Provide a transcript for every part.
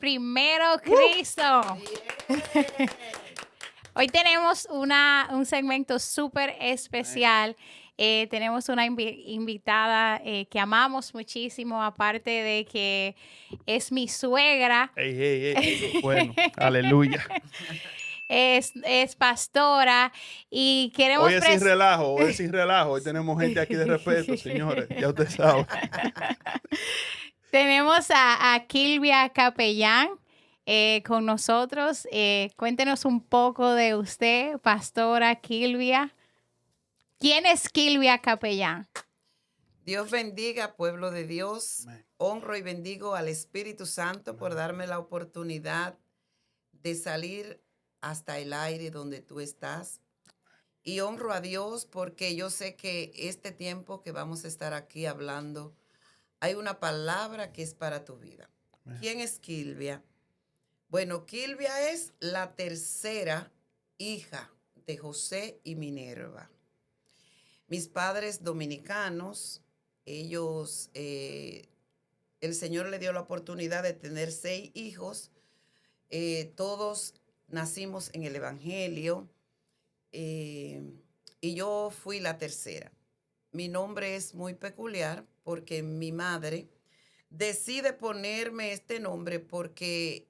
Primero Cristo. Hoy tenemos un segmento súper especial. Tenemos una invitada que amamos muchísimo, aparte de que es mi suegra. Bueno, aleluya. Es pastora y queremos... Hoy es sin relajo, hoy tenemos gente aquí de respeto, señores, ya usted sabe. Tenemos a Kilvia Capellán con nosotros. Cuéntenos un poco de usted, pastora Kilvia. ¿Quién es Kilvia Capellán? Dios bendiga, pueblo de Dios. Amén. Honro y bendigo al Espíritu Santo por darme la oportunidad de salir hasta el aire donde tú estás. Y honro a Dios porque yo sé que este tiempo que vamos a estar aquí hablando, hay una palabra que es para tu vida. Amén. ¿Quién es Kilvia? Bueno, Kilvia es la tercera hija de José y Minerva. Mis padres dominicanos, ellos, el Señor le dio la oportunidad de tener 6 hijos. Todos nacimos en el Evangelio y yo fui la tercera. Mi nombre es muy peculiar porque mi madre decide ponerme este nombre porque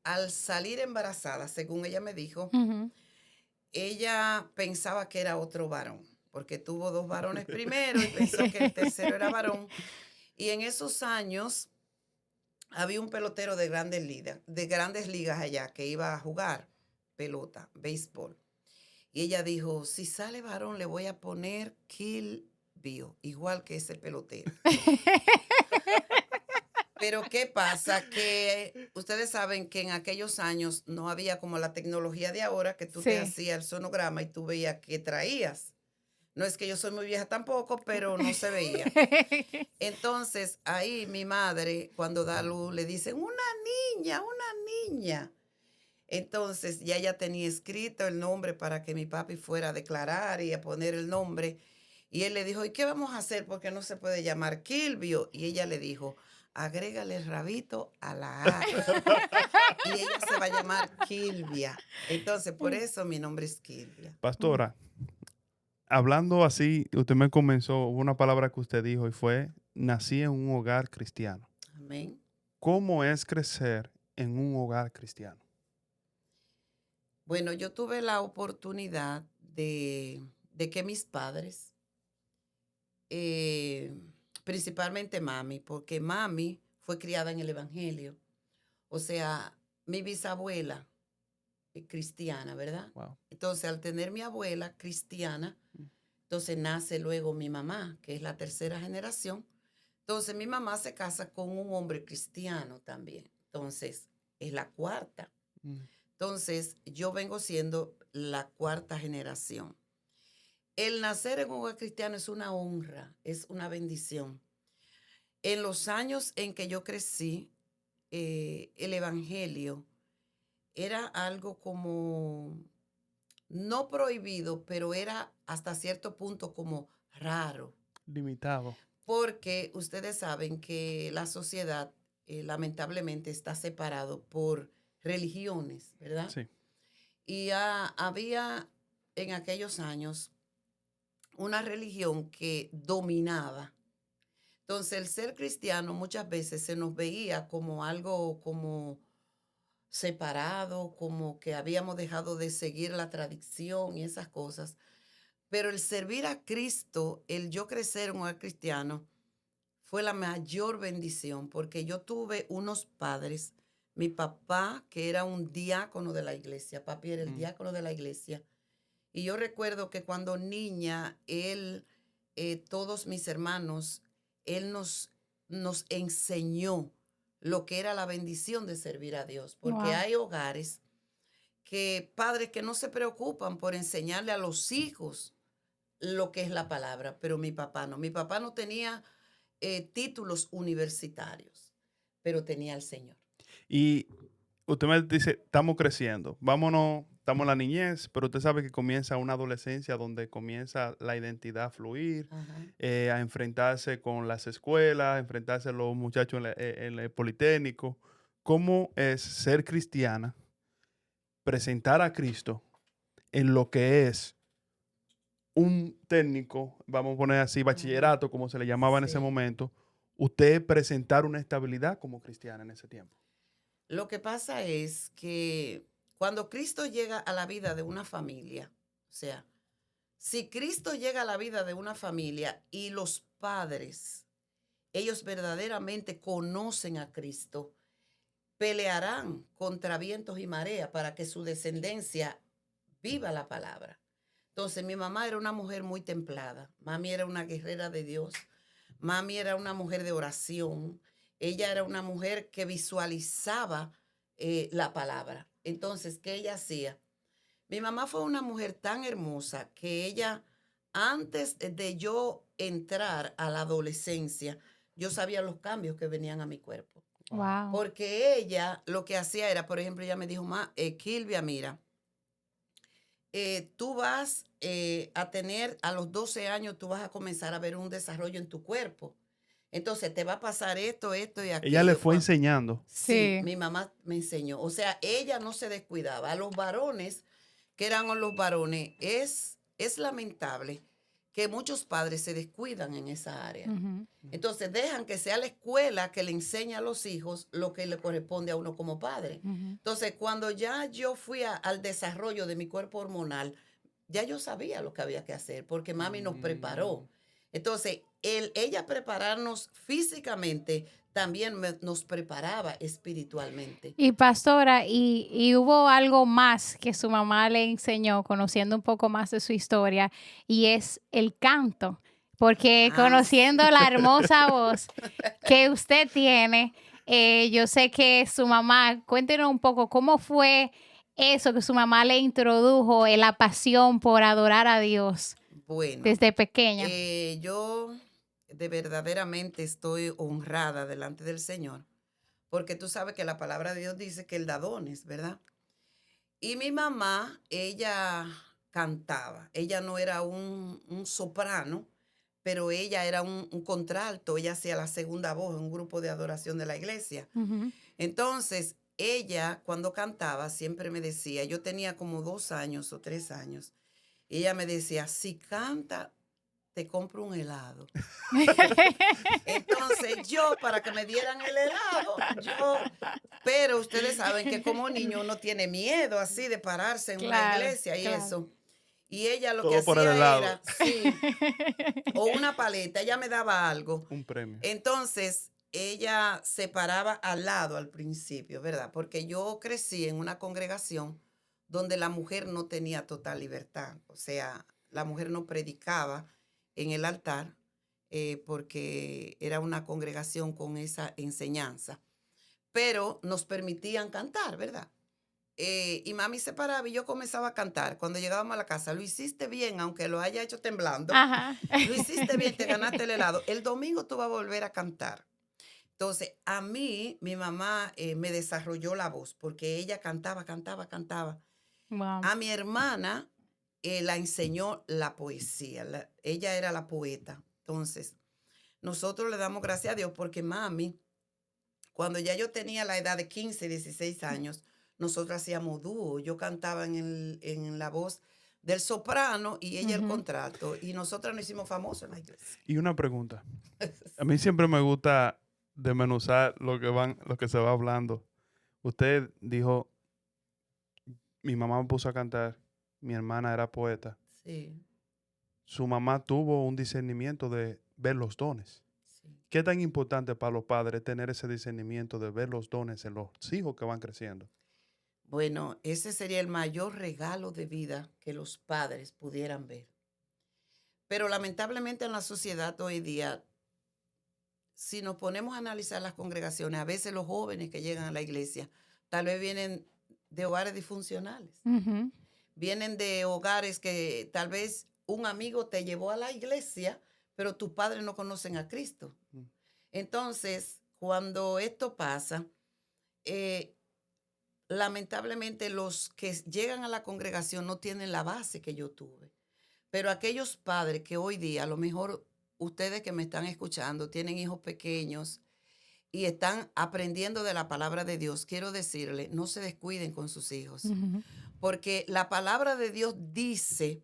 al salir embarazada, según ella me dijo, ella pensaba que era otro varón, porque tuvo 2 varones primero y pensó que el tercero era varón. Y en esos años había un pelotero de grandes ligas allá que iba a jugar pelota, béisbol. Y ella dijo, si sale varón le voy a poner Kilvio, igual que ese pelotero. Pero ¿qué pasa? Que ustedes saben que en aquellos años no había como la tecnología de ahora, que tú te hacías el sonograma y tú veías qué traías. No es que yo soy muy vieja tampoco, pero no se veía. Entonces, ahí mi madre, cuando da luz, le dice, una niña. Entonces, ya ella tenía escrito el nombre para que mi papi fuera a declarar y a poner el nombre. Y él le dijo, ¿y qué vamos a hacer? Porque no se puede llamar Kilvio. Y ella le dijo, agrégale el rabito a la A. Y ella se va a llamar Kilvia. Entonces, por eso mi nombre es Kilvia. Pastora, hablando así, usted me comenzó, hubo una palabra que usted dijo y fue, nací en un hogar cristiano. Amén. ¿Cómo es crecer en un hogar cristiano? Bueno, yo tuve la oportunidad de que mis padres, principalmente mami, porque mami fue criada en el Evangelio. O sea, mi bisabuela cristiana, ¿verdad? Wow. Entonces, al tener mi abuela cristiana, entonces nace luego mi mamá, que es la tercera generación. Entonces, mi mamá se casa con un hombre cristiano también. Entonces, es la cuarta. Entonces, yo vengo siendo la cuarta generación. El nacer en un hogar cristiano es una honra, es una bendición. En los años en que yo crecí, el Evangelio era algo como, no prohibido, pero era hasta cierto punto como raro. Limitado. Porque ustedes saben que la sociedad lamentablemente está separado por religiones, ¿verdad? Sí. Y había en aquellos años una religión que dominaba. Entonces, el ser cristiano muchas veces se nos veía como algo como separado, como que habíamos dejado de seguir la tradición y esas cosas. Pero el servir a Cristo, el yo crecer en un hogar cristiano, fue la mayor bendición, porque yo tuve unos padres, mi papá, que era un diácono de la iglesia, papi era el diácono de la iglesia, y yo recuerdo que cuando niña, él, todos mis hermanos, él nos enseñó lo que era la bendición de servir a Dios, porque hay hogares padres que no se preocupan por enseñarle a los hijos lo que es la palabra, pero mi papá no tenía títulos universitarios, pero tenía al Señor. Y usted me dice, estamos creciendo, vámonos, estamos en la niñez, pero usted sabe que comienza una adolescencia donde comienza la identidad a fluir, a enfrentarse con las escuelas, a enfrentarse a los muchachos en el Politécnico. cómo es ser cristiana, presentar a Cristo en lo que es un técnico, vamos a poner así, bachillerato, como se le llamaba en ese Sí. momento, usted presentar una estabilidad como cristiana en ese tiempo. Lo que pasa es que cuando Cristo llega a la vida de una familia, o sea, si Cristo llega a la vida de una familia y los padres, ellos verdaderamente conocen a Cristo, pelearán contra vientos y mareas para que su descendencia viva la palabra. Entonces, mi mamá era una mujer muy templada. Mami era una guerrera de Dios. Mami era una mujer de oración. Ella era una mujer que visualizaba la palabra. Entonces, ¿qué ella hacía? Mi mamá fue una mujer tan hermosa que ella, antes de yo entrar a la adolescencia, yo sabía los cambios que venían a mi cuerpo. Wow. Porque ella lo que hacía era, por ejemplo, ella me dijo, Kilvia, mira, tú vas a tener, a los 12 años, tú vas a comenzar a ver un desarrollo en tu cuerpo. Entonces, te va a pasar esto y aquello. Ella le fue enseñando. Sí, Sí. mi mamá me enseñó. O sea, ella no se descuidaba. A los varones, que eran los varones, es lamentable que muchos padres se descuidan en esa área. Ujú. Entonces dejan que sea la escuela que le enseñe a los hijos lo que le corresponde a uno como padre. Ujú. Entonces, cuando ya yo fui al desarrollo de mi cuerpo hormonal, ya yo sabía lo que había que hacer porque mami nos preparó. Entonces, ella prepararnos físicamente también nos preparaba espiritualmente. Y pastora, y hubo algo más que su mamá le enseñó, conociendo un poco más de su historia, y es el canto. Porque conociendo la hermosa voz que usted tiene, yo sé que su mamá, cuéntenos un poco cómo fue eso que su mamá le introdujo en la pasión por adorar a Dios Bueno, desde pequeña. yo de verdaderamente estoy honrada delante del Señor, porque tú sabes que la palabra de Dios dice que Él da dones, ¿verdad? Y mi mamá, ella cantaba. Ella no era un soprano, pero ella era un contralto. Ella hacía la segunda voz en un grupo de adoración de la iglesia. Ujú. Entonces, ella cuando cantaba siempre me decía, yo tenía como 2 años o 3 años, y ella me decía, si canta, te compro un helado. Entonces yo, para que me dieran el helado, pero ustedes saben que como niño uno tiene miedo así de pararse en una Claro, iglesia y claro. eso. Y ella lo que Todo por el hacía helado. era, sí, o una paleta, ella me daba algo. Un premio. Entonces, ella se paraba al lado al principio, ¿verdad? Porque yo crecí en una congregación donde la mujer no tenía total libertad. O sea, la mujer no predicaba en el altar porque era una congregación con esa enseñanza. Pero nos permitían cantar, ¿verdad? Y mami se paraba y yo comenzaba a cantar. Cuando llegábamos a la casa, lo hiciste bien, aunque lo haya hecho temblando. Ajá. Lo hiciste bien, te ganaste el helado. El domingo tú vas a volver a cantar. Entonces, a mí, mi mamá me desarrolló la voz porque ella cantaba, cantaba, cantaba. Wow. A mi hermana la enseñó la poesía. Ella era la poeta. Entonces, nosotros le damos gracias a Dios porque mami, cuando ya yo tenía la edad de 15, 16 años, nosotros hacíamos dúo. Yo cantaba en la voz del soprano y ella el Ujú. contralto. Y nosotros nos hicimos famosos en la iglesia. Y una pregunta. A mí siempre me gusta desmenuzar lo que se va hablando. Usted dijo, mi mamá me puso a cantar, mi hermana era poeta. Sí, Su mamá tuvo un discernimiento de ver los dones. sí. ¿Qué tan importante para los padres tener ese discernimiento de ver los dones en los hijos que van creciendo? Bueno, ese sería el mayor regalo de vida que los padres pudieran ver. Pero lamentablemente en la sociedad hoy día, si nos ponemos a analizar las congregaciones, a veces los jóvenes que llegan a la iglesia tal vez vienen de hogares disfuncionales. Ujú. Vienen de hogares que tal vez un amigo te llevó a la iglesia, pero tus padres no conocen a Cristo. Mm. Entonces, cuando esto pasa, lamentablemente los que llegan a la congregación no tienen la base que yo tuve. Pero aquellos padres que hoy día, a lo mejor ustedes que me están escuchando, tienen hijos pequeños y están aprendiendo de la palabra de Dios, quiero decirle, no se descuiden con sus hijos, porque la palabra de Dios dice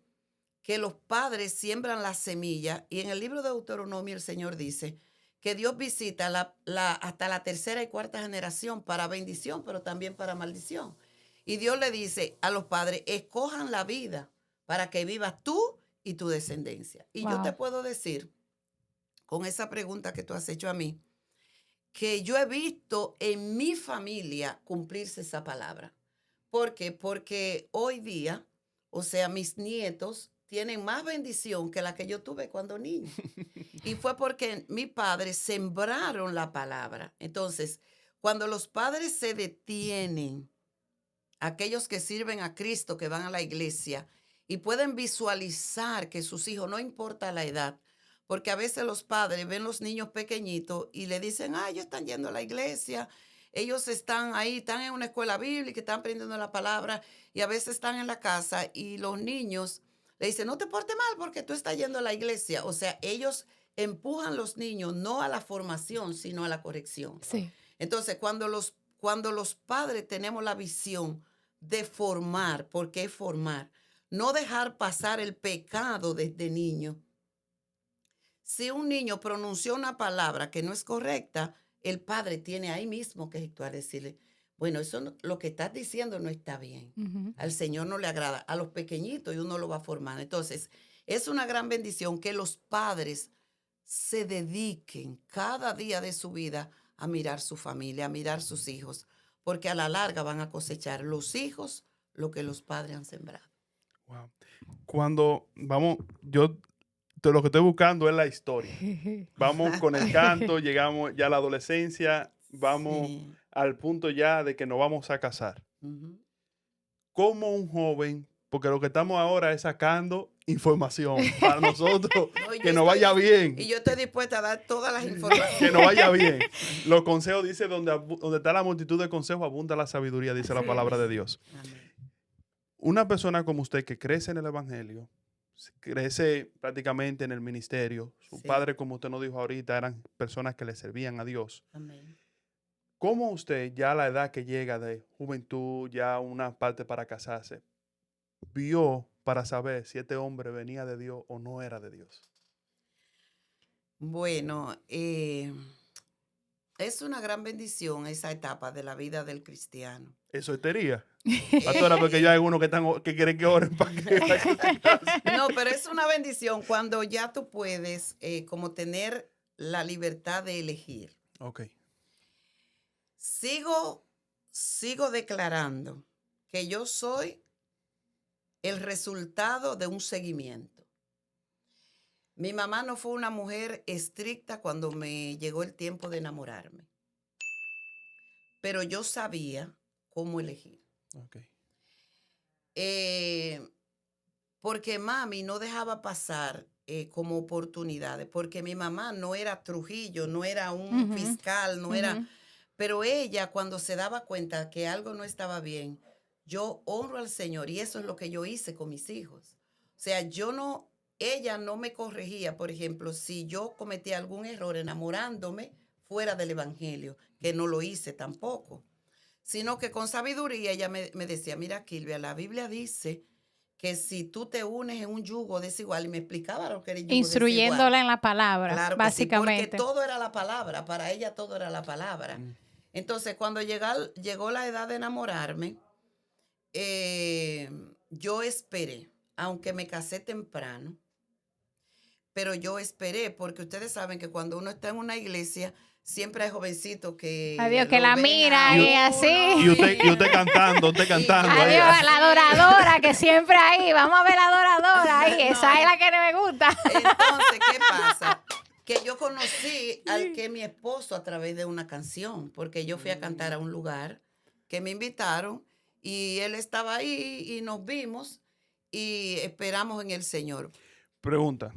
que los padres siembran la semilla, y en el libro de Deuteronomio el Señor dice que Dios visita hasta la tercera y cuarta generación para bendición, pero también para maldición. Y Dios le dice a los padres, escojan la vida para que vivas tú y tu descendencia. Y yo te puedo decir, con esa pregunta que tú has hecho a mí, que yo he visto en mi familia cumplirse esa palabra. ¿Por qué? Porque hoy día, o sea, mis nietos tienen más bendición que la que yo tuve cuando niño. Y fue porque mis padres sembraron la palabra. Entonces, cuando los padres se detienen, aquellos que sirven a Cristo, que van a la iglesia, y pueden visualizar que sus hijos, no importa la edad, porque a veces los padres ven los niños pequeñitos y le dicen, ellos están yendo a la iglesia, ellos están ahí, están en una escuela bíblica, están aprendiendo la palabra, y a veces están en la casa y los niños le dicen, no te portes mal porque tú estás yendo a la iglesia. O sea, ellos empujan a los niños no a la formación, sino a la corrección. Sí. Entonces, cuando los padres tenemos la visión de formar, porque es formar, no dejar pasar el pecado desde niño. Si un niño pronunció una palabra que no es correcta, el padre tiene ahí mismo que actuar, decirle, bueno, eso lo que estás diciendo no está bien. Al Señor no le agrada. A los pequeñitos y uno lo va formando. Entonces, es una gran bendición que los padres se dediquen cada día de su vida a mirar su familia, a mirar sus hijos, porque a la larga van a cosechar los hijos lo que los padres han sembrado. Wow. Cuando vamos, lo que estoy buscando es la historia. Vamos con el canto, llegamos ya a la adolescencia, vamos al punto ya de que nos vamos a casar. Como un joven, porque lo que estamos ahora es sacando información para nosotros, que nos vaya bien. Y yo estoy dispuesta a dar todas las informaciones. Que nos vaya bien. Los consejos, dice, donde está la multitud de consejos, abunda la sabiduría, dice la palabra de Dios. Amén. Una persona como usted que crece en el evangelio, crece prácticamente en el ministerio, su padre, como usted nos dijo ahorita, eran personas que le servían a Dios. Amén. ¿Cómo usted, ya a la edad que llega de juventud, ya una parte para casarse, vio para saber si este hombre venía de Dios o no era de Dios? Bueno, es una gran bendición esa etapa de la vida del cristiano. Eso es teoría. Pastora, porque ya hay unos que quieren que oren para que... No, pero es una bendición cuando ya tú puedes como tener la libertad de elegir. Ok. Sigo declarando que yo soy el resultado de un seguimiento. Mi mamá no fue una mujer estricta cuando me llegó el tiempo de enamorarme, pero yo sabía cómo elegir. Okay. Porque mami no dejaba pasar como oportunidades, porque mi mamá no era Trujillo, no era un fiscal, no era... Pero ella, cuando se daba cuenta que algo no estaba bien, yo honro al Señor, y eso es lo que yo hice con mis hijos. O sea, ella no me corregía, por ejemplo, si yo cometía algún error enamorándome fuera del evangelio, que no lo hice tampoco, sino que con sabiduría ella me decía, mira, Kilvia, la Biblia dice que si tú te unes en un yugo desigual, y me explicaba lo que era el yugo instruyéndola desigual. en la palabra, Claro, básicamente. sí, porque todo era la palabra, para ella todo era la palabra. Entonces, cuando llegó la edad de enamorarme, yo esperé, aunque me casé temprano, pero yo esperé, porque ustedes saben que cuando uno está en una iglesia, siempre hay jovencitos que... Adiós, que la mira y así. Y usted cantando, Adiós, la adoradora, que siempre ahí. Vamos a ver la adoradora ahí. Esa es la que no me gusta. Entonces, ¿qué pasa? Que yo conocí al que es mi esposo a través de una canción, porque yo fui a cantar a un lugar que me invitaron y él estaba ahí y nos vimos y esperamos en el Señor. Pregunta.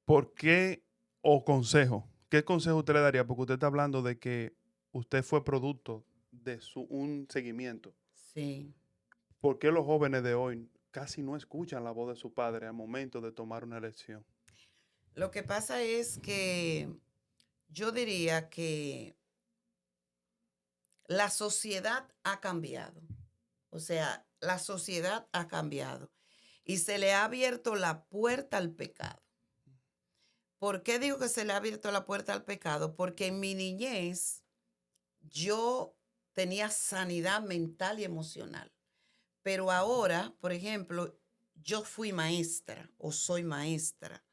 ¿Por qué o consejo? ¿Qué consejo usted le daría? Porque usted está hablando de que usted fue producto de un seguimiento. Sí. ¿Por qué los jóvenes de hoy casi no escuchan la voz de su padre al momento de tomar una elección? Lo que pasa es que yo diría que la sociedad ha cambiado. O sea, la sociedad ha cambiado y se le ha abierto la puerta al pecado. ¿Por qué digo que se le ha abierto la puerta al pecado? Porque en mi niñez yo tenía sanidad mental y emocional. Pero ahora, por ejemplo, yo fui maestra o soy maestra.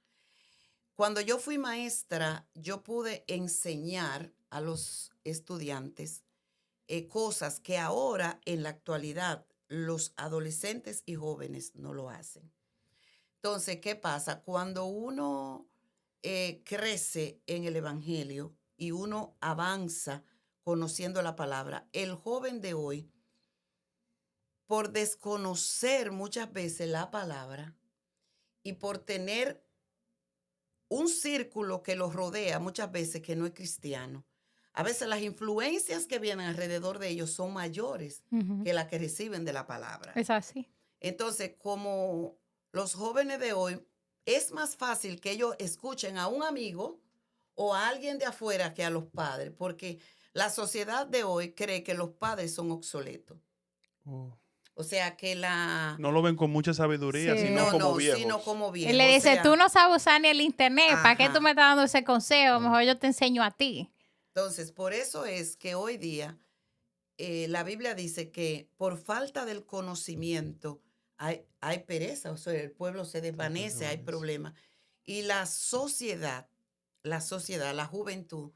Cuando yo fui maestra, yo pude enseñar a los estudiantes cosas que ahora, en la actualidad, los adolescentes y jóvenes no lo hacen. Entonces, ¿qué pasa? Cuando uno crece en el Evangelio y uno avanza conociendo la palabra, el joven de hoy, por desconocer muchas veces la palabra y por tener un círculo que los rodea muchas veces que no es cristiano, a veces las influencias que vienen alrededor de ellos son mayores que las que reciben de la palabra. Es así. Entonces, como los jóvenes de hoy, es más fácil que ellos escuchen a un amigo o a alguien de afuera que a los padres, porque la sociedad de hoy cree que los padres son obsoletos. Oh. O sea, que No lo ven con mucha sabiduría, Sí. sino como viejos. sino como Él viejos. le O dice, sea, tú no sabes usar ni el internet, ¿para qué tú Ajá. me estás dando ese consejo? Mejor yo te enseño a ti. Entonces, por eso es que hoy día la Biblia dice que por falta del conocimiento hay pereza, o sea, el pueblo se desvanece, hay problemas. Y la juventud,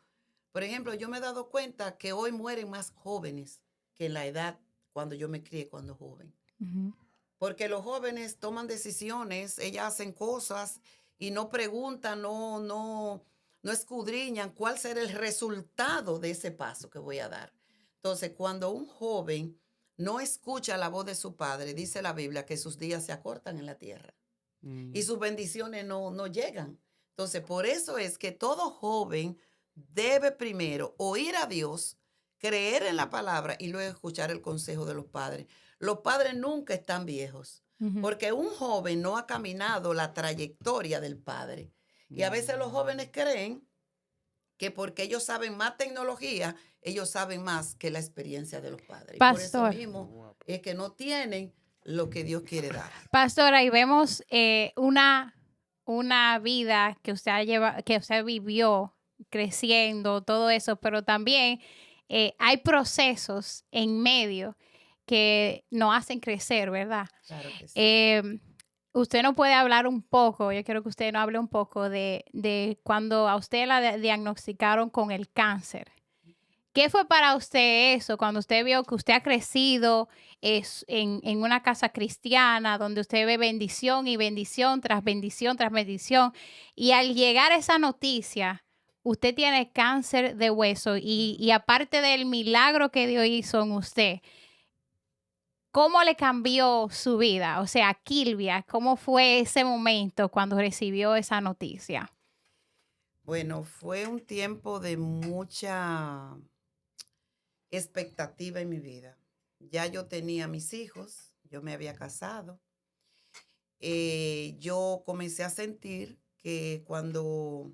por ejemplo, yo me he dado cuenta que hoy mueren más jóvenes que en la edad cuando yo me crié cuando joven. Ujú. Porque los jóvenes toman decisiones, ellas hacen cosas y no preguntan, no escudriñan cuál será el resultado de ese paso que voy a dar. Entonces, cuando un joven no escucha la voz de su padre, dice la Biblia que sus días se acortan en la tierra y sus bendiciones no llegan. Entonces, por eso es que todo joven debe primero oír a Dios, creer en la palabra y luego escuchar el consejo de los padres. Los padres nunca están viejos, porque un joven no ha caminado la trayectoria del padre. Y a veces los jóvenes creen que porque ellos saben más tecnología, ellos saben más que la experiencia de los padres. Pastor. Y por eso mismo es que no tienen lo que Dios quiere dar. Pastora, y vemos una vida que que usted vivió creciendo, todo eso, pero también hay procesos en medio que nos hacen crecer, ¿verdad? Claro que sí. Usted no puede hablar un poco, yo quiero que usted nos hable un poco de cuando a usted la diagnosticaron con el cáncer. ¿Qué fue para usted eso cuando usted vio que usted ha crecido en una casa cristiana donde usted ve bendición y bendición tras bendición tras bendición? Y al llegar a esa noticia, usted tiene cáncer de hueso y aparte del milagro que Dios hizo en usted, ¿cómo le cambió su vida? O sea, Kilvia, ¿cómo fue ese momento cuando recibió esa noticia? Bueno, fue un tiempo de mucha expectativa en mi vida. Ya yo tenía mis hijos, yo me había casado. Yo comencé a sentir que cuando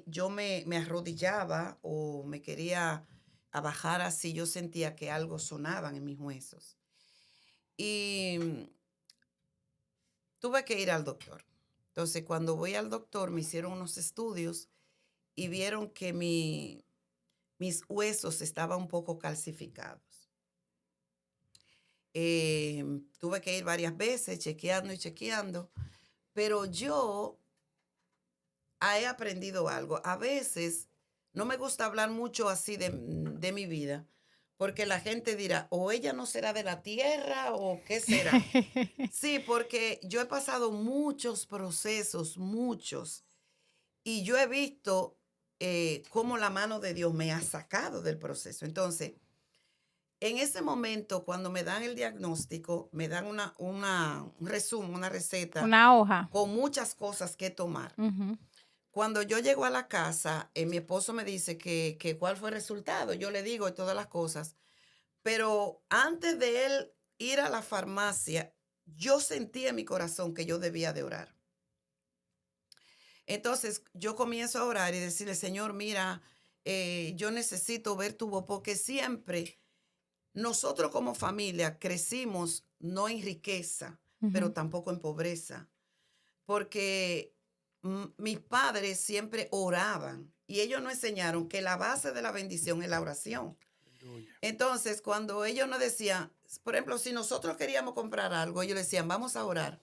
yo me arrodillaba o me quería bajar así, yo sentía que algo sonaba en mis huesos. Y tuve que ir al doctor. Entonces, cuando voy al doctor, me hicieron unos estudios y vieron que mis huesos estaban un poco calcificados. Tuve que ir varias veces chequeando y chequeando, pero yo he aprendido algo. A veces no me gusta hablar mucho así de mi vida, porque la gente dirá, o ella no será de la tierra o qué será. Sí, porque yo he pasado muchos procesos, muchos, y yo he visto cómo la mano de Dios me ha sacado del proceso. Entonces, en ese momento, cuando me dan el diagnóstico, me dan un resumen, una receta. Una hoja. Con muchas cosas que tomar. Cuando yo llego a la casa, mi esposo me dice que cuál fue el resultado. Yo le digo todas las cosas. Pero antes de él ir a la farmacia, yo sentí en mi corazón que yo debía de orar. Entonces yo comienzo a orar y decirle, Señor, mira, yo necesito ver tu voz, porque siempre nosotros como familia crecimos no en riqueza, pero Ujú. tampoco en pobreza, porque mis padres siempre oraban y ellos nos enseñaron que la base de la bendición es la oración. Aleluya. Entonces, cuando ellos nos decían, por ejemplo, si nosotros queríamos comprar algo, ellos decían, vamos a orar.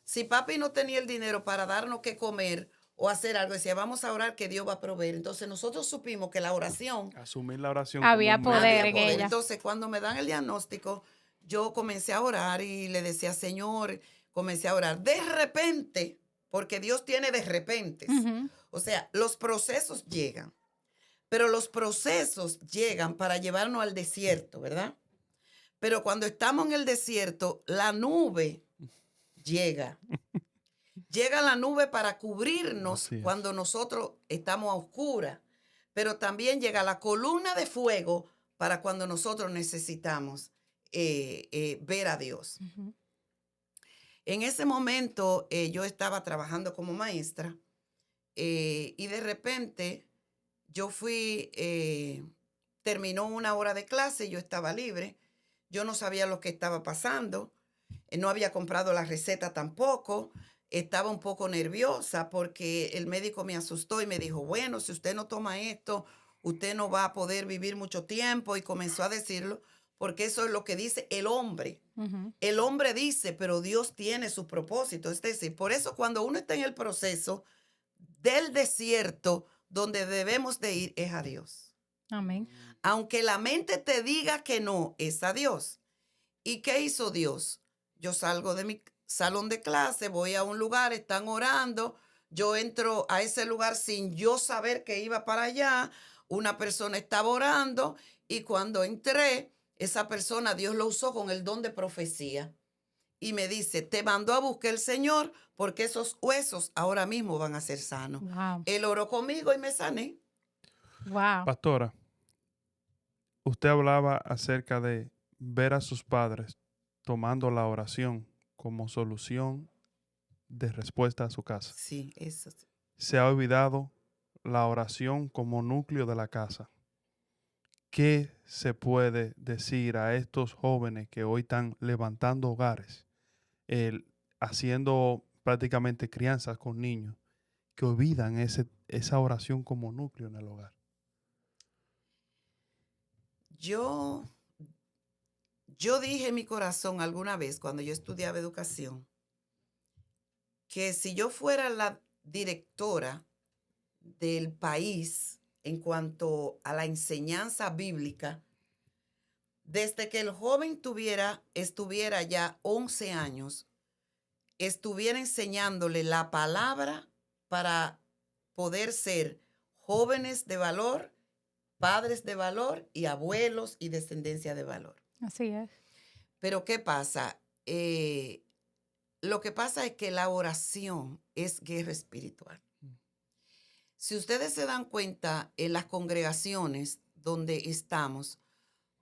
Si papi no tenía el dinero para darnos qué comer o hacer algo, decía, vamos a orar que Dios va a proveer. Entonces, nosotros supimos que la oración Asumir la oración Había como un poder medio había en de poder. ella. Entonces, cuando me dan el diagnóstico, yo comencé a orar y le decía, Señor, comencé a orar. De repente, porque Dios tiene de repentes. Ujú. O sea, los procesos llegan, pero los procesos llegan para llevarnos al desierto, ¿verdad? Pero cuando estamos en el desierto, la nube llega. Llega la nube para cubrirnos Así es. cuando nosotros estamos a oscuras, pero también llega la columna de fuego para cuando nosotros necesitamos ver a Dios. Ujú. En ese momento yo estaba trabajando como maestra y de repente yo terminó una hora de clase, yo estaba libre, yo no sabía lo que estaba pasando, no había comprado la receta tampoco, estaba un poco nerviosa porque el médico me asustó y me dijo, bueno, si usted no toma esto, usted no va a poder vivir mucho tiempo, y comenzó a decirlo porque eso es lo que dice el hombre. Ujú. El hombre dice, pero Dios tiene su propósito. Es decir, por eso cuando uno está en el proceso del desierto, donde debemos de ir es a Dios. Amén. Aunque la mente te diga que no, es a Dios. ¿Y qué hizo Dios? Yo salgo de mi salón de clase, voy a un lugar, están orando, yo entro a ese lugar sin yo saber que iba para allá, una persona estaba orando y cuando entré, esa persona Dios lo usó con el don de profecía y me dice, te mandó a buscar el Señor porque esos huesos ahora mismo van a ser sanos. Wow. Él oró conmigo y me sané. Wow. Pastora, usted hablaba acerca de ver a sus padres tomando la oración como solución de respuesta a su casa. Sí, eso sí. Se ha olvidado la oración como núcleo de la casa. ¿Qué se puede decir a estos jóvenes que hoy están levantando hogares, haciendo prácticamente crianzas con niños, que olvidan esa oración como núcleo en el hogar? Yo dije en mi corazón alguna vez cuando yo estudiaba educación que si yo fuera la directora del país en cuanto a la enseñanza bíblica, desde que el joven estuviera ya 11 años, estuviera enseñándole la palabra para poder ser jóvenes de valor, padres de valor y abuelos y descendencia de valor. Así es. Pero ¿qué pasa? Lo que pasa es que la oración es guerra espiritual. Si ustedes se dan cuenta, en las congregaciones donde estamos,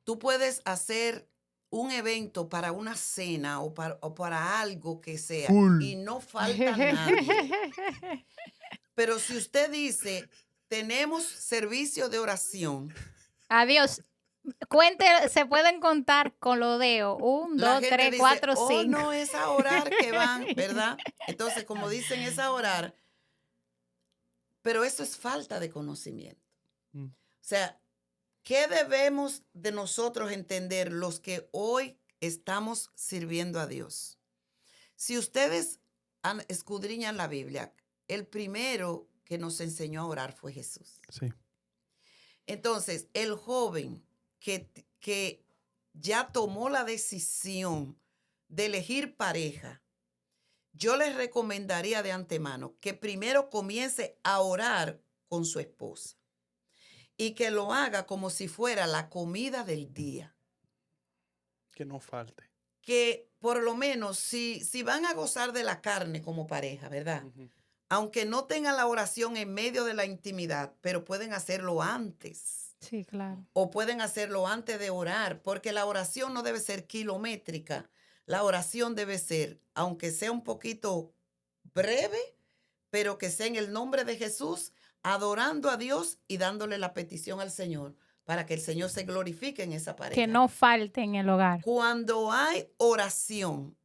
tú puedes hacer un evento para una cena o para algo que sea Full. y no falta nadie. Pero si usted dice, tenemos servicio de oración, Adiós. Cuente, se pueden contar con los dedos. 1, la 2, gente 3, dice, 4, oh, 5. no, es a orar que van, ¿verdad? Entonces, como dicen, es a orar. Pero eso es falta de conocimiento. Mm. O sea, ¿qué debemos de nosotros entender los que hoy estamos sirviendo a Dios? Si ustedes escudriñan la Biblia, el primero que nos enseñó a orar fue Jesús. Sí. Entonces, el joven que ya tomó la decisión de elegir pareja, yo les recomendaría de antemano que primero comience a orar con su esposa y que lo haga como si fuera la comida del día. Que no falte. Que por lo menos si van a gozar de la carne como pareja, ¿verdad? Ujú. Aunque no tengan la oración en medio de la intimidad, pero pueden hacerlo antes. Sí, claro. O pueden hacerlo antes de orar, porque la oración no debe ser kilométrica. La oración debe ser, aunque sea un poquito breve, pero que sea en el nombre de Jesús, adorando a Dios y dándole la petición al Señor para que el Señor se glorifique en esa pareja. Que no falte en el hogar. Cuando hay oración,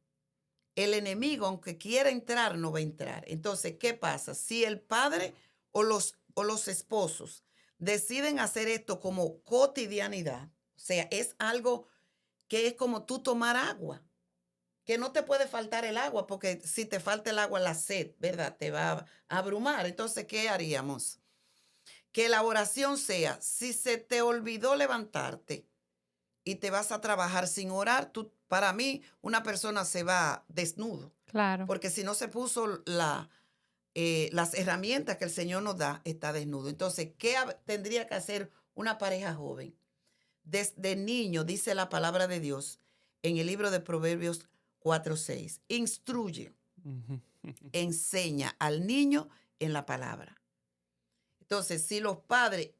el enemigo, aunque quiera entrar, no va a entrar. Entonces, ¿qué pasa? Si el padre o los esposos deciden hacer esto como cotidianidad, o sea, es algo que es como tú tomar agua, que no te puede faltar el agua, porque si te falta el agua, la sed, ¿verdad? Te va a abrumar. Entonces, ¿qué haríamos? Que la oración sea, si se te olvidó levantarte y te vas a trabajar sin orar, para mí, una persona se va desnudo. Claro. Porque si no se puso las herramientas que el Señor nos da, está desnudo. Entonces, ¿qué tendría que hacer una pareja joven? Desde niño, dice la palabra de Dios en el libro de Proverbios 4:6. Instruye, enseña al niño en la palabra. Entonces, si los padres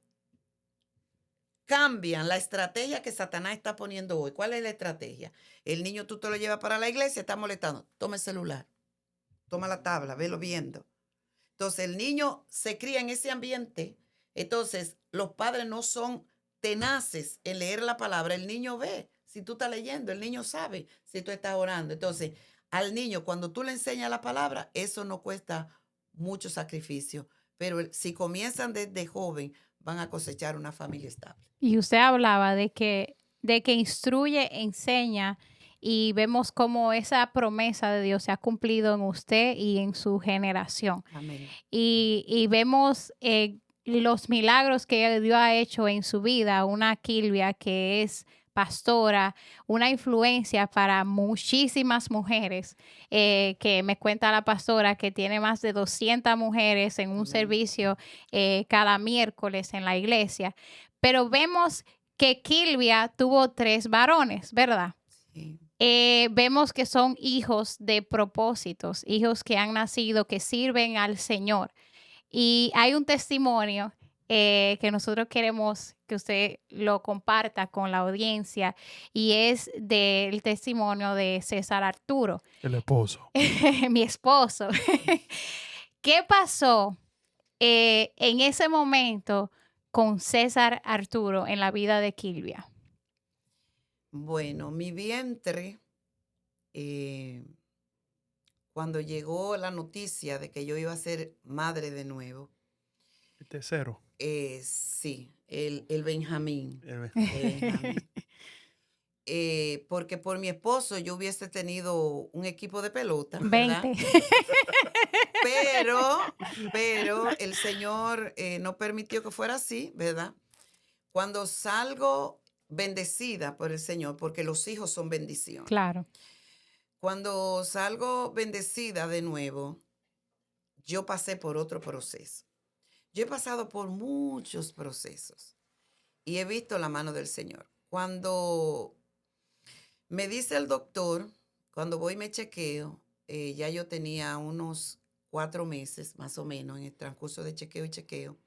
cambian la estrategia que Satanás está poniendo hoy, ¿cuál es la estrategia? El niño tú te lo llevas para la iglesia, está molestando. Toma el celular, toma la tabla, velo viendo. Entonces, el niño se cría en ese ambiente. Entonces, los padres no son tenaces en leer la palabra. El niño ve. Si tú estás leyendo, el niño sabe si tú estás orando. Entonces, al niño, cuando tú le enseñas la palabra, eso no cuesta mucho sacrificio. Pero si comienzan desde joven, van a cosechar una familia estable. Y usted hablaba de que instruye, enseña, y vemos cómo esa promesa de Dios se ha cumplido en usted y en su generación. Amén. Y vemos los milagros que Dios ha hecho en su vida. Una Kilvia que es pastora, una influencia para muchísimas mujeres, que me cuenta la pastora que tiene más de 200 mujeres en un Amén. servicio cada miércoles en la iglesia. Pero vemos que Kilvia tuvo 3 varones, ¿verdad? Sí. Vemos que son hijos de propósitos, hijos que han nacido, que sirven al Señor. Y hay un testimonio que nosotros queremos que usted lo comparta con la audiencia, y es del testimonio de César Arturo. El esposo. Mi esposo. ¿Qué pasó en ese momento con César Arturo en la vida de Kilvia? Bueno, mi vientre, cuando llegó la noticia de que yo iba a ser madre de nuevo, El tercero. sí, el Benjamín. El- Benjamín. Porque por mi esposo yo hubiese tenido un equipo de pelota, ¿verdad? 20. Pero el Señor no permitió que fuera así, ¿verdad? Cuando salgo bendecida por el Señor, porque los hijos son bendición. Claro. Cuando salgo bendecida de nuevo, yo pasé por otro proceso. Yo he pasado por muchos procesos y he visto la mano del Señor. Cuando me dice el doctor, cuando voy y me chequeo, ya yo tenía unos 4 meses más o menos en el transcurso de chequeo y chequeo.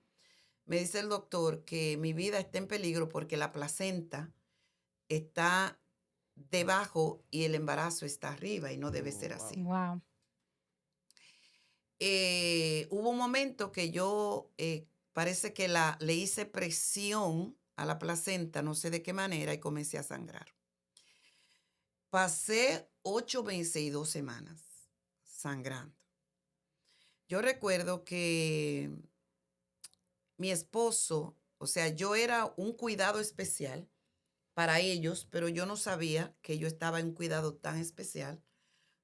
Me dice el doctor que mi vida está en peligro porque la placenta está debajo y el embarazo está arriba y no debe ser así. Wow. Hubo un momento que yo parece que le hice presión a la placenta, no sé de qué manera, y comencé a sangrar. Pasé 8 meses y 2 semanas sangrando. Yo recuerdo que mi esposo, o sea, yo era un cuidado especial para ellos, pero yo no sabía que yo estaba en un cuidado tan especial,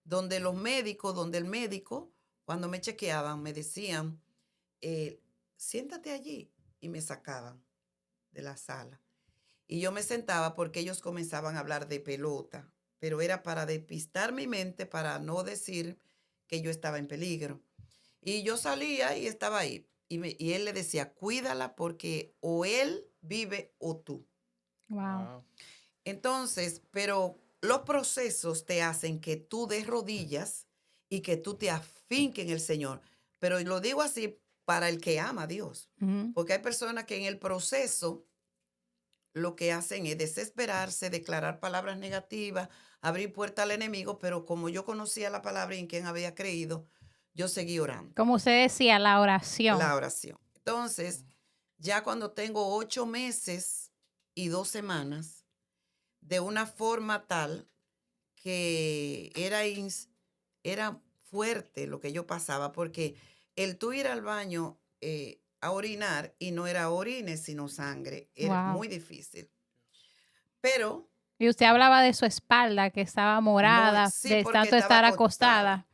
donde el médico, cuando me chequeaban, me decían, siéntate allí, y me sacaban de la sala. Y yo me sentaba porque ellos comenzaban a hablar de pelota, pero era para despistar mi mente, para no decir que yo estaba en peligro. Y yo salía y estaba ahí. Y él le decía, cuídala porque o él vive o tú. Wow. Entonces, pero los procesos te hacen que tú des rodillas y que tú te afinques en el Señor. Pero lo digo así para el que ama a Dios. Ujú. Porque hay personas que en el proceso lo que hacen es desesperarse, declarar palabras negativas, abrir puerta al enemigo, pero como yo conocía la palabra y en quien había creído, yo seguí orando. Como usted decía, la oración. La oración. Entonces, ya cuando tengo 8 meses y 2 semanas, de una forma tal que era fuerte lo que yo pasaba, porque el tú ir al baño a orinar, y no era orines, sino sangre, era Wow. muy difícil. Pero Y usted hablaba de su espalda, que estaba morada, sí, de porque tanto estaba estar acostada. acostada.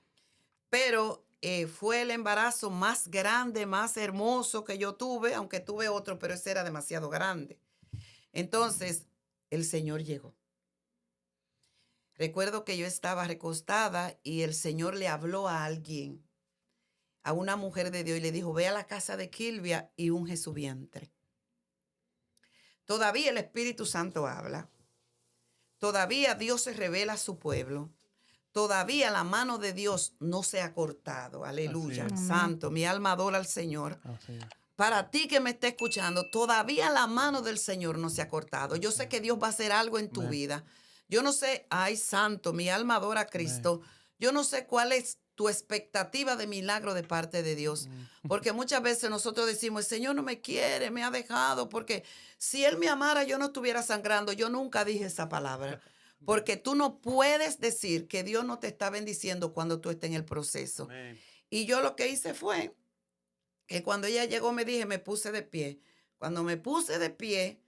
Pero fue el embarazo más grande, más hermoso que yo tuve, aunque tuve otro, pero ese era demasiado grande. Entonces, el Señor llegó. Recuerdo que yo estaba recostada y el Señor le habló a alguien, a una mujer de Dios, y le dijo, ve a la casa de Kilvia y unge su vientre. Todavía el Espíritu Santo habla. Todavía Dios se revela a su pueblo. Todavía la mano de Dios no se ha cortado. Aleluya. Así es. Santo, mi alma adora al Señor. Así es. Para ti que me está escuchando, todavía la mano del Señor no se ha cortado. Yo sé que Dios va a hacer algo en tu Amén. vida. Yo no sé, ay santo, mi alma adora a Cristo. Yo no sé cuál es tu expectativa de milagro de parte de Dios. Porque muchas veces nosotros decimos, el Señor no me quiere, me ha dejado, porque si Él me amara, yo no estuviera sangrando. Yo nunca dije esa palabra. Porque tú no puedes decir que Dios no te está bendiciendo cuando tú estés en el proceso. Amén. Y yo lo que hice fue que cuando ella llegó me puse de pie. Cuando me puse de pie,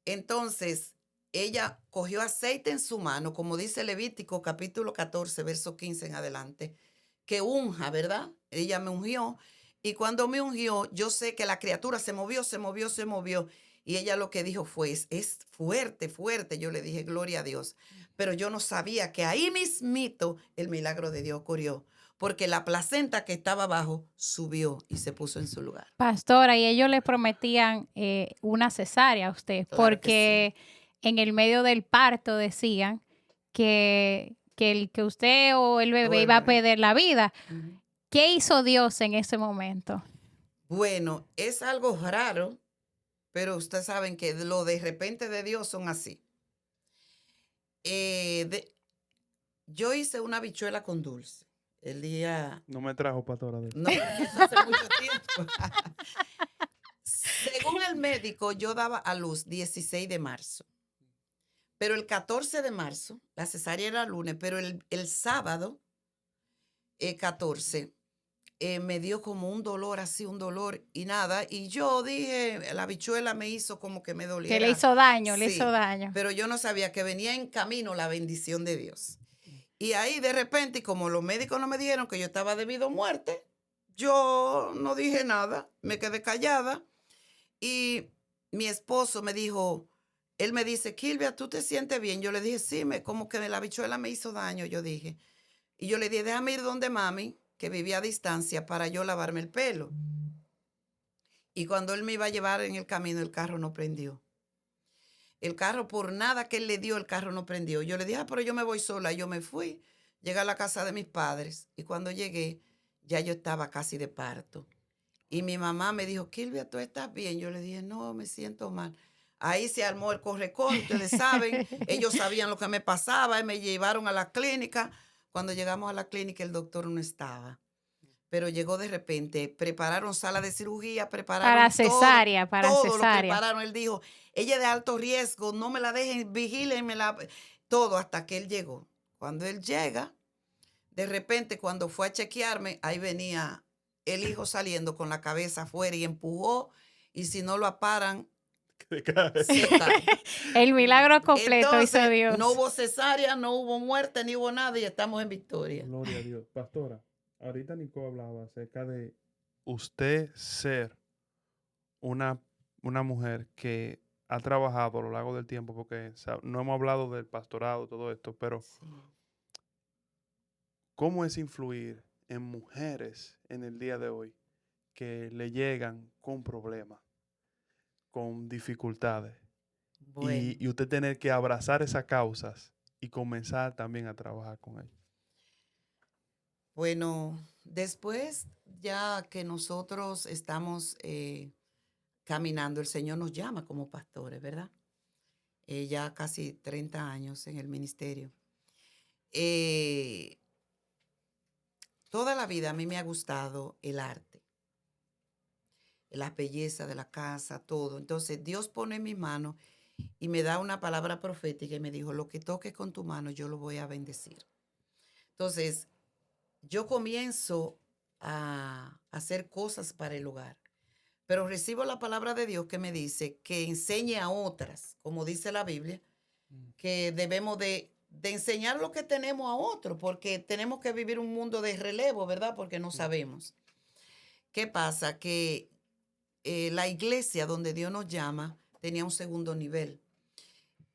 entonces ella cogió aceite en su mano, como dice Levítico capítulo 14, verso 15 en adelante, que unja, ¿verdad? Ella me ungió, y cuando me ungió, yo sé que la criatura se movió, se movió, se movió, y ella lo que dijo fue, es fuerte, fuerte. Yo le dije, gloria a Dios. Pero yo no sabía que ahí mismito el milagro de Dios ocurrió, porque la placenta que estaba abajo subió y se puso en su lugar. Pastora, y ellos le prometían una cesárea a usted, Claro porque en el medio del parto decían que usted o el bebé O el iba a bebé. perder la vida. Ujú. ¿Qué hizo Dios en ese momento? Bueno, es algo raro, pero ustedes saben que lo de repente de Dios son así. Yo hice una habichuela con dulce el día... No me trajo pastora de eso. No, eso hace mucho tiempo. Según el médico, yo daba a luz 16 de marzo. Pero el 14 de marzo, la cesárea era lunes, pero el sábado 14, me dio como un dolor, así un dolor y nada. Y yo dije, la habichuela me hizo como que me doliera. Que le hizo daño, le Sí, hizo daño. pero yo no sabía que venía en camino la bendición de Dios. Y ahí de repente, y como los médicos no me dijeron que yo estaba debido a muerte, yo no dije nada, me quedé callada. Y mi esposo me dijo, él me dice, Kilvia, ¿tú te sientes bien? Yo le dije, sí, como que la habichuela me hizo daño, yo dije. Y yo le dije, déjame ir donde mami, que vivía a distancia, para yo lavarme el pelo. Y cuando él me iba a llevar en el camino, el carro no prendió. El carro, por nada que él le dio, el carro no prendió. Yo le dije, pero yo me voy sola. Yo me fui, llegué a la casa de mis padres. Y cuando llegué, ya yo estaba casi de parto. Y mi mamá me dijo, Kilvia, ¿tú estás bien? Yo le dije, no, me siento mal. Ahí se armó el corre-corre, ustedes saben. Ellos sabían lo que me pasaba y me llevaron a la clínica. Cuando llegamos a la clínica, el doctor no estaba. Pero llegó de repente, prepararon sala de cirugía, prepararon Para cesárea, para todo lo cesárea. prepararon. Él dijo, ella es de alto riesgo, no me la dejen, vigílenmela, todo hasta que él llegó. Cuando él llega, de repente cuando fue a chequearme, ahí venía el hijo saliendo con la cabeza afuera y empujó, y si no lo aparan, Se cae. se cae. El milagro completo hizo Entonces, Dios. no hubo cesárea, no hubo muerte, ni hubo nada, y estamos en victoria. Gloria a Dios. Pastora, ahorita Nico hablaba acerca de usted ser una mujer que ha trabajado a lo largo del tiempo, porque no hemos hablado del pastorado, todo esto, pero Sí. ¿cómo es influir en mujeres en el día de hoy que le llegan con problemas, con dificultades? Bueno. Y usted tener que abrazar esas causas y comenzar también a trabajar con ellas. Bueno, después ya que nosotros estamos caminando, el Señor nos llama como pastores, ¿verdad? Ya casi 30 años en el ministerio. toda la vida a mí me ha gustado el arte, las bellezas de la casa, todo. Entonces Dios pone en mis manos y me da una palabra profética y me dijo, lo que toques con tu mano yo lo voy a bendecir. Entonces yo comienzo a hacer cosas para el hogar, pero recibo la palabra de Dios que me dice que enseñe a otras, como dice la Biblia, que debemos de enseñar lo que tenemos a otros, porque tenemos que vivir un mundo de relevo, ¿verdad? Porque no sabemos. ¿Qué pasa? Que la iglesia donde Dios nos llama tenía un segundo nivel.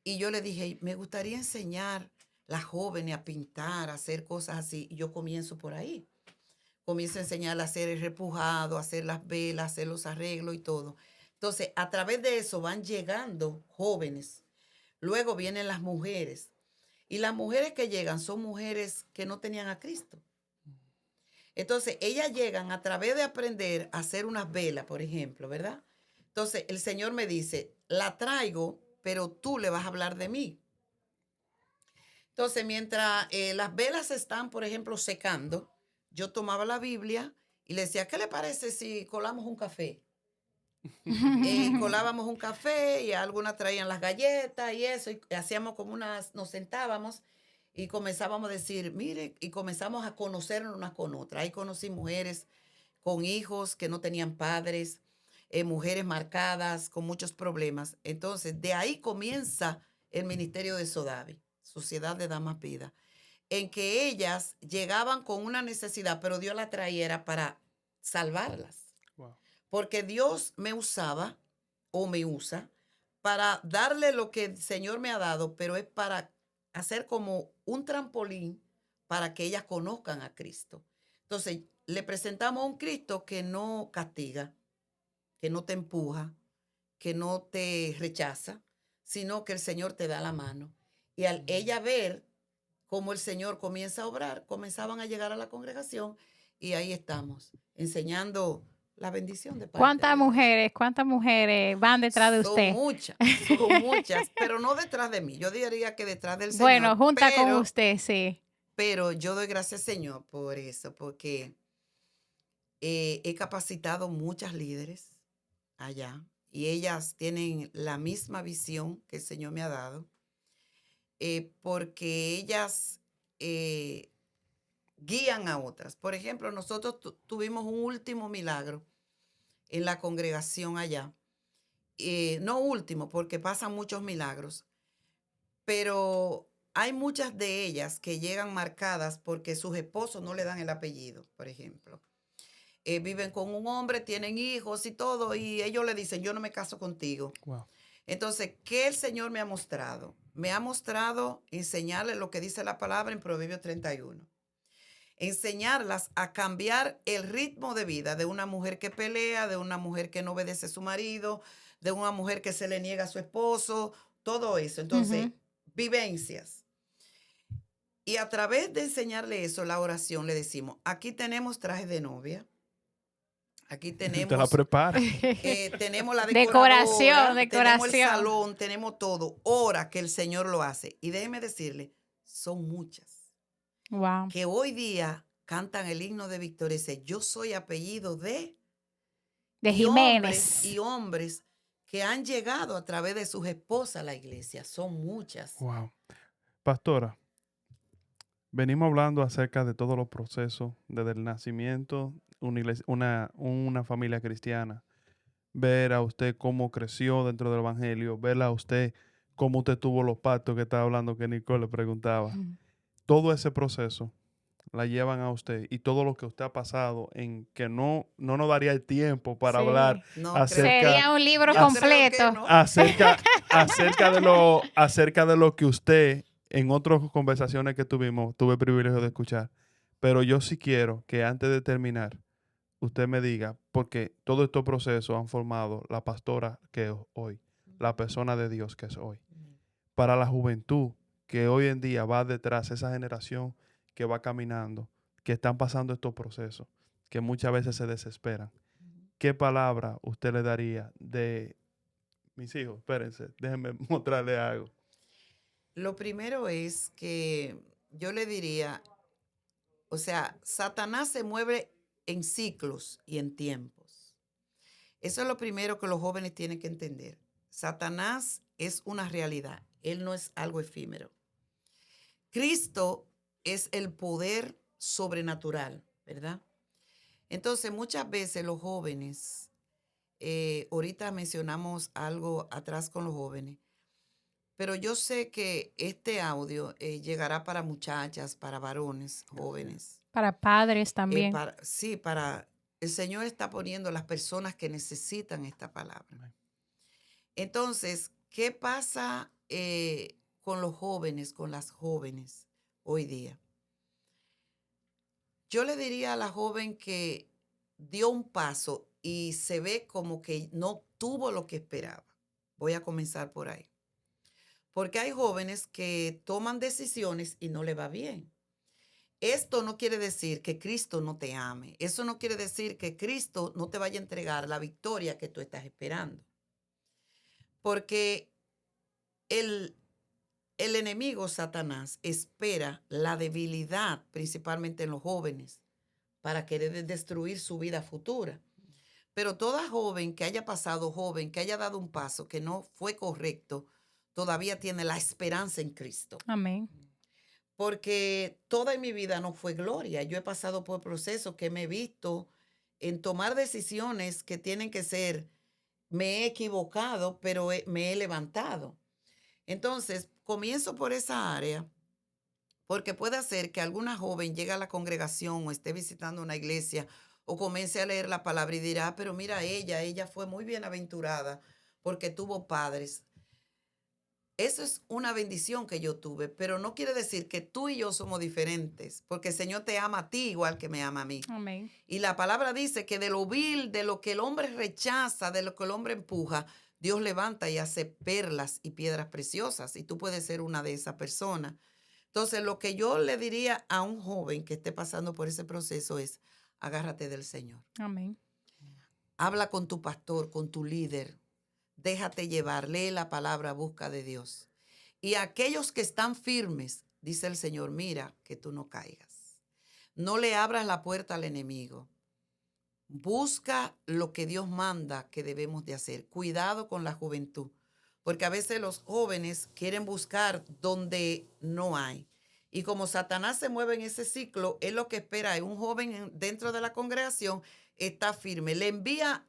Y yo le dije, me gustaría enseñar a las jóvenes a pintar, a hacer cosas así. Y yo comienzo por ahí. Comienzo a enseñarle a hacer el repujado, a hacer las velas, a hacer los arreglos y todo. Entonces, a través de eso van llegando jóvenes. Luego vienen las mujeres. Y las mujeres que llegan son mujeres que no tenían a Cristo. Entonces, ellas llegan a través de aprender a hacer unas velas, por ejemplo, ¿verdad? Entonces, el Señor me dice, la traigo, pero tú le vas a hablar de mí. Entonces, mientras las velas están, por ejemplo, secando, yo tomaba la Biblia y le decía, ¿qué le parece si colamos un café? Colábamos un café y algunas traían las galletas y eso, y hacíamos como nos sentábamos y comenzábamos a decir, mire, y comenzamos a conocernos unas con otras. Ahí conocí mujeres con hijos que no tenían padres, mujeres marcadas con muchos problemas. Entonces, de ahí comienza el ministerio de Sodavi, Sociedad de Damas Vidas, en que ellas llegaban con una necesidad, pero Dios la traía para salvarlas. Wow. Porque Dios me usaba o me usa para darle lo que el Señor me ha dado, pero es para hacer como un trampolín para que ellas conozcan a Cristo. Entonces, le presentamos a un Cristo que no castiga, que no te empuja, que no te rechaza, sino que el Señor te da la mano. Y al ella ver cómo el Señor comienza a obrar, comenzaban a llegar a la congregación y ahí estamos, enseñando la bendición de parte ¿Cuántas mujeres van detrás de usted? Son muchas, pero no detrás de mí. Yo diría que detrás del Señor. Bueno, junta con usted, sí. Pero yo doy gracias al Señor por eso, porque he capacitado muchas líderes allá y ellas tienen la misma visión que el Señor me ha dado, porque ellas guían a otras. Por ejemplo, nosotros tuvimos un último milagro en la congregación allá. No último, porque pasan muchos milagros, pero hay muchas de ellas que llegan marcadas porque sus esposos no le dan el apellido, por ejemplo. Viven con un hombre, tienen hijos y todo, y ellos le dicen, yo no me caso contigo. Wow. Entonces, ¿qué el Señor me ha mostrado? Me ha mostrado enseñarles lo que dice la palabra en Proverbios 31. Enseñarlas a cambiar el ritmo de vida de una mujer que pelea, de una mujer que no obedece a su marido, de una mujer que se le niega a su esposo, todo eso. Entonces, vivencias. Y a través de enseñarle eso, la oración, le decimos, aquí tenemos traje de novia. Aquí tenemos, te la prepara. Tenemos la decoración, tenemos el salón, decoración. tenemos todo. Ora que el Señor lo hace. Y déjeme decirle, son muchas. Wow. Que hoy día cantan el himno de victoria y dice, yo soy apellido de Jiménez. Y hombres que han llegado a través de sus esposas a la iglesia. Son muchas. Wow. Pastora, venimos hablando acerca de todos los procesos, desde el nacimiento, una familia cristiana, ver a usted cómo creció dentro del evangelio, verla a usted cómo usted tuvo los pactos que estaba hablando, que Nicole le preguntaba. Todo ese proceso la llevan a usted y todo lo que usted ha pasado en que no nos daría el tiempo para hablar acerca. Sería un libro completo. Acerca de lo que usted en otras conversaciones que tuvimos, tuve el privilegio de escuchar. Pero yo sí quiero que antes de terminar, usted me diga, porque todos estos procesos han formado la pastora que es hoy, la persona de Dios que es hoy. Para la juventud que hoy en día va detrás, esa generación que va caminando, que están pasando estos procesos, que muchas veces se desesperan. ¿Qué palabra usted le daría de mis hijos? Espérense, déjenme mostrarle algo. Lo primero es que yo le diría, O sea, Satanás se mueve en ciclos y en tiempos. Eso es lo primero que los jóvenes tienen que entender. Satanás es una realidad. Él no es algo efímero. Cristo es el poder sobrenatural, ¿verdad? Entonces, muchas veces los jóvenes, ahorita mencionamos algo atrás con los jóvenes, pero yo sé que este audio llegará para muchachas, para varones jóvenes. Para padres también. El Señor está poniendo las personas que necesitan esta palabra. Entonces, ¿qué pasa con los jóvenes, con las jóvenes hoy día? Yo le diría a la joven que dio un paso y se ve como que no tuvo lo que esperaba. Voy a comenzar por ahí. Porque hay jóvenes que toman decisiones y no le va bien. Esto no quiere decir que Cristo no te ame. Eso no quiere decir que Cristo no te vaya a entregar la victoria que tú estás esperando. Porque el enemigo Satanás espera la debilidad, principalmente en los jóvenes, para querer destruir su vida futura. Pero toda joven que haya pasado, joven que haya dado un paso que no fue correcto, todavía tiene la esperanza en Cristo. Amén. Porque toda en mi vida no fue gloria. Yo he pasado por procesos que me he visto en tomar decisiones que tienen que ser, me he equivocado, pero me he levantado. Entonces, comienzo por esa área, porque puede ser que alguna joven llegue a la congregación o esté visitando una iglesia o comience a leer la palabra y dirá, pero mira, ella fue muy bienaventurada porque tuvo padres. Eso es una bendición que yo tuve, pero no quiere decir que tú y yo somos diferentes, porque el Señor te ama a ti igual que me ama a mí. Amén. Y la palabra dice que de lo vil, de lo que el hombre rechaza, de lo que el hombre empuja, Dios levanta y hace perlas y piedras preciosas, y tú puedes ser una de esas personas. Entonces, lo que yo le diría a un joven que esté pasando por ese proceso es, agárrate del Señor. Amén. Habla con tu pastor, con tu líder. Déjate llevar, lee la palabra, busca de Dios. Y aquellos que están firmes, dice el Señor, mira que tú no caigas. No le abras la puerta al enemigo. Busca lo que Dios manda que debemos de hacer. Cuidado con la juventud, porque a veces los jóvenes quieren buscar donde no hay. Y como Satanás se mueve en ese ciclo, es lo que espera. Es un joven dentro de la congregación, está firme. Le envía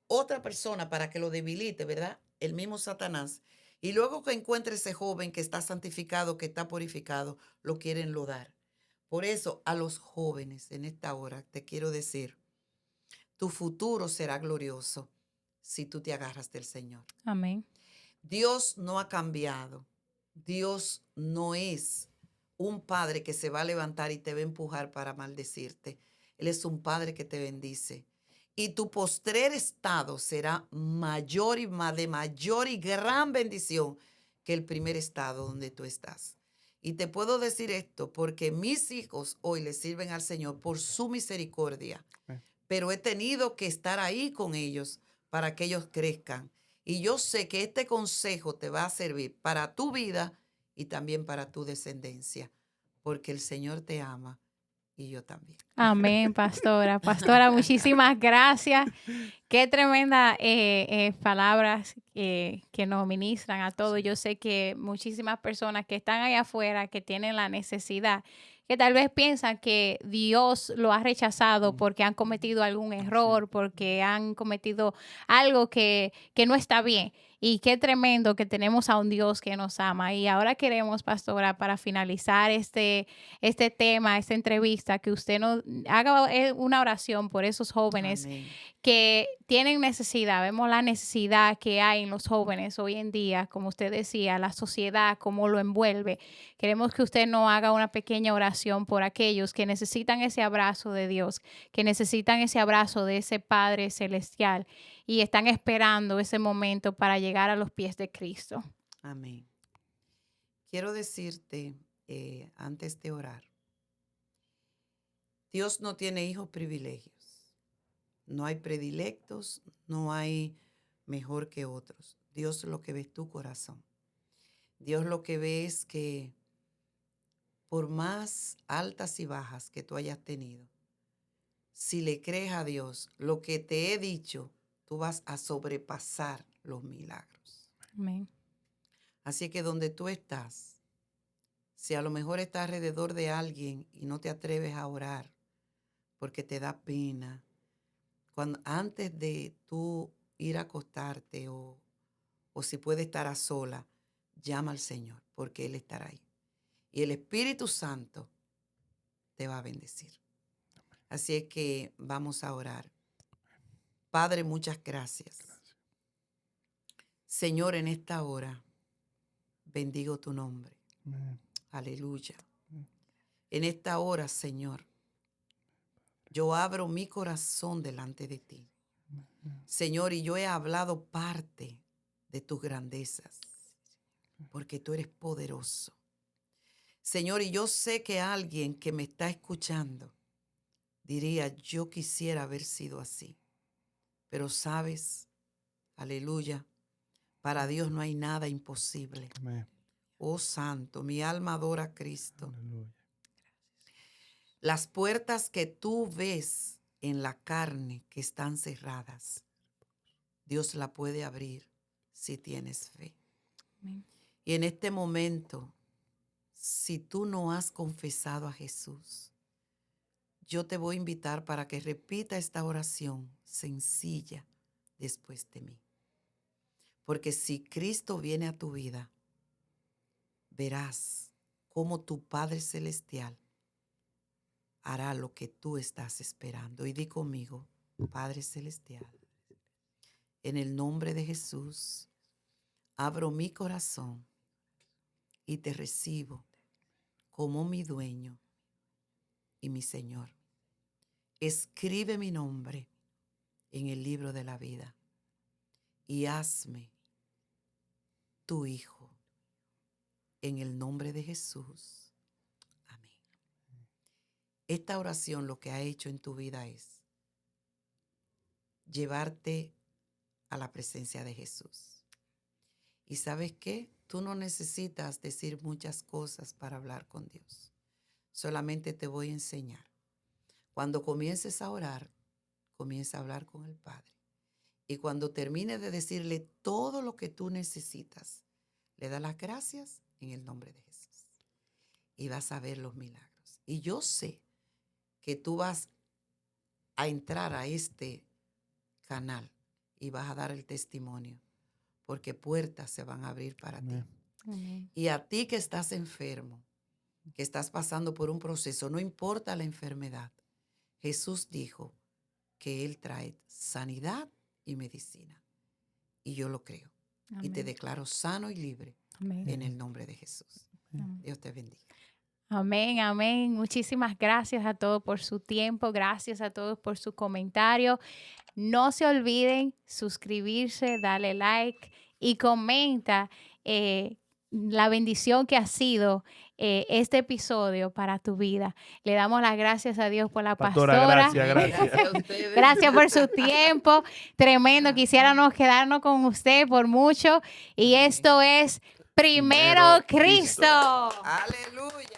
otra persona para que lo debilite, ¿verdad? El mismo Satanás. Y luego que encuentre ese joven que está santificado, que está purificado, lo quieren lodar. Por eso a los jóvenes en esta hora te quiero decir, tu futuro será glorioso si tú te agarras del Señor. Amén. Dios no ha cambiado. Dios no es un padre que se va a levantar y te va a empujar para maldecirte. Él es un padre que te bendice. Y tu postrer estado será mayor y de mayor y gran bendición que el primer estado donde tú estás. Y te puedo decir esto porque mis hijos hoy le sirven al Señor por su misericordia. Pero he tenido que estar ahí con ellos para que ellos crezcan. Y yo sé que este consejo te va a servir para tu vida y también para tu descendencia, porque el Señor te ama y yo también. Amén, pastora. Pastora, muchísimas gracias. Qué tremenda palabras que nos ministran a todos. Sí. Yo sé que muchísimas personas que están allá afuera, que tienen la necesidad, que tal vez piensan que Dios lo ha rechazado porque han cometido algún error, porque han cometido algo que no está bien. Y qué tremendo que tenemos a un Dios que nos ama. Y ahora queremos, pastora, para finalizar este tema, esta entrevista, que usted nos haga una oración por esos jóvenes Amén. que tienen necesidad. Vemos la necesidad que hay en los jóvenes hoy en día, como usted decía, la sociedad, cómo lo envuelve. Queremos que usted nos haga una pequeña oración por aquellos que necesitan ese abrazo de Dios, que necesitan ese abrazo de ese Padre Celestial y están esperando ese momento para llegar a los pies de Cristo. Amén. Quiero decirte, antes de orar, Dios no tiene hijos privilegios. No hay predilectos, no hay mejor que otros. Dios lo que ve es tu corazón. Dios lo que ve es que por más altas y bajas que tú hayas tenido, si le crees a Dios, lo que te he dicho, tú vas a sobrepasar los milagros. Amén. Así que donde tú estás, si a lo mejor estás alrededor de alguien y no te atreves a orar porque te da pena, antes de tú ir a acostarte o si puedes estar a sola, llama al Señor porque Él estará ahí. Y el Espíritu Santo te va a bendecir. Así es que vamos a orar. Padre, muchas gracias. Señor, en esta hora, bendigo tu nombre. Amén. Aleluya. En esta hora, Señor, yo abro mi corazón delante de ti. Señor, y yo he hablado parte de tus grandezas, porque tú eres poderoso. Señor, y yo sé que alguien que me está escuchando diría, yo quisiera haber sido así. Pero sabes, aleluya, para Dios no hay nada imposible. Amén. Oh Santo, mi alma adora a Cristo. Aleluya. Las puertas que tú ves en la carne que están cerradas, Dios la puede abrir si tienes fe. Amén. Y en este momento, si tú no has confesado a Jesús, yo te voy a invitar para que repita esta oración sencilla después de mí. Porque si Cristo viene a tu vida, verás cómo tu Padre Celestial hará lo que tú estás esperando. Y di conmigo, Padre Celestial, en el nombre de Jesús, abro mi corazón y te recibo como mi dueño y mi Señor. Escribe mi nombre en el libro de la vida y hazme tu hijo. En el nombre de Jesús. Amén. Esta oración lo que ha hecho en tu vida es llevarte a la presencia de Jesús. ¿Y sabes qué? Tú no necesitas decir muchas cosas para hablar con Dios. Solamente te voy a enseñar. Cuando comiences a orar, comienza a hablar con el Padre. Y cuando termines de decirle todo lo que tú necesitas, le das las gracias en el nombre de Jesús. Y vas a ver los milagros. Y yo sé que tú vas a entrar a este canal y vas a dar el testimonio, porque puertas se van a abrir para Amén. ti. Amén. Y a ti que estás enfermo, que estás pasando por un proceso, no importa la enfermedad, Jesús dijo que Él trae sanidad y medicina. Y yo lo creo. Amén. Y te declaro sano y libre Amén. en el nombre de Jesús. Amén. Dios te bendiga. Amén, amén. Muchísimas gracias a todos por su tiempo. Gracias a todos por su comentario. No se olviden suscribirse, darle like y comenta la bendición que ha sido este episodio para tu vida. Le damos las gracias a Dios por la pastora. Gracias, gracias. Gracias a ustedes. Gracias por su tiempo. Tremendo. Quisiéramos quedarnos con usted por mucho. Y esto es Primero Cristo. Aleluya.